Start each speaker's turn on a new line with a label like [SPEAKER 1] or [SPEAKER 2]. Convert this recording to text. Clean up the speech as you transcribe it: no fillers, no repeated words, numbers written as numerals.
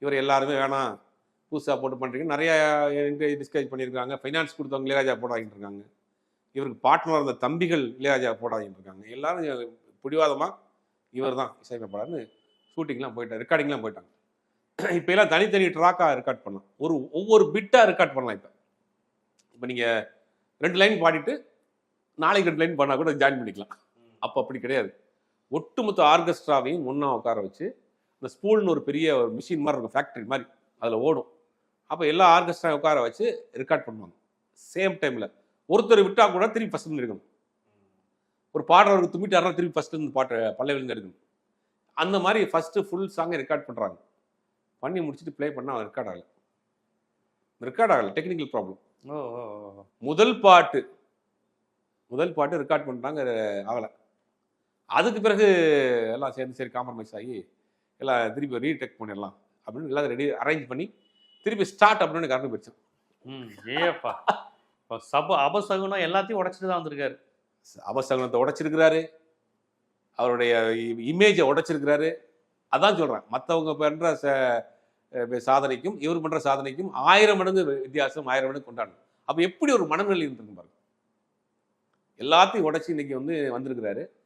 [SPEAKER 1] இவர் எல்லாருமே வேணாம் புதுசாக போட்டு பண்ணுறீங்க நிறையா டிஸ்கஸ் பண்ணியிருக்காங்க. ஃபைனான்ஸ் கொடுத்தவங்க இளையராஜா போட வாங்கிட்டு இருக்காங்க. இவருக்கு பார்ட்னர் இருந்த தம்பிகள் இளையராஜா போட வாங்கிட்டு இருக்காங்க. எல்லாரும் பிடிவாதமாக இவர் தான் இசையமைப்பாளர்னு ஷூட்டிங்லாம் போயிட்டார், ரெக்கார்டிங்லாம் போயிட்டாங்க. இப்போ எல்லாம் தனித்தனி ட்ராக்காக ரெக்கார்ட் பண்ணலாம். ஒவ்வொரு பிட்டாக ரெக்கார்ட் பண்ணலாம். இப்போ நீங்கள் 2 லைன் பாடிட்டு நாளைக்கு 2 லைன் பண்ணால் கூட ஜாயின் பண்ணிக்கலாம். அப்போ அப்படி கிடையாது. ஒட்டுமொத்த ஆர்கெஸ்ட்ராவையும் ஒன்றா உட்கார வச்சு இந்த ஸ்பூல்னு ஒரு பெரிய ஒரு மிஷின் மாதிரி இருக்கும், ஃபேக்ட்ரி மாதிரி, அதில் ஓடும். அப்போ எல்லா ஆர்கெஸ்ட்ரா உட்கார வச்சு ரெக்கார்ட் பண்ணுவாங்க சேம் டைமில். ஒருத்தர் விட்டால் கூட திருப்பி ஃபஸ்ட்டு இருக்கணும். ஒரு பாடுறவருக்கு தும்பிட்டாருனா திருப்பி ஃபஸ்ட்டு இந்த பாட்டு பல்லவிலேருந்து எடுக்கணும். அந்த மாதிரி ஃபஸ்ட்டு ஃபுல் சாங்கை ரெக்கார்ட் பண்ணுறாங்க. பண்ணி முடிச்சுட்டு ப்ளே பண்ணால் ரெக்கார்ட் ஆகலை. Technical problem. முதல் பாட்டு ரெக்கார்ட் பண்ணிட்டாங்க, ஆகலை. அதுக்கு பிறகு எல்லாம் சேர்ந்து சரி காம்ப்ரமைஸ் ஆகி எல்லாம் திருப்பி ரீடெக் பண்ணிடலாம் அப்படின்னு எல்லாம் ரெடி அரேஞ்ச் பண்ணி திருப்பி ஸ்டார்ட் அப்படின்னு கரண்ட் போயிடுச்சு.
[SPEAKER 2] ஏப்பா அபசகுனம் எல்லாத்தையும் உடைச்சிட்டு தான் வந்திருக்காரு.
[SPEAKER 1] அபசகுனத்தை உடைச்சிருக்கிறாரு, அவருடைய இமேஜை உடைச்சிருக்கிறாரு. அதான் சொல்கிறேன், மற்றவங்க பண்ணுற சாதனைக்கும் இவர் பண்ணுற சாதனைக்கும் 1000 மடங்கு வித்தியாசம், 1000 மடங்கு கொண்டாடணும். அப்போ எப்படி ஒரு மனநிலை இருந்திருக்கு பாருங்க. எல்லாத்தையும் உடைச்சி இன்னைக்கு வந்திருக்கிறாரு.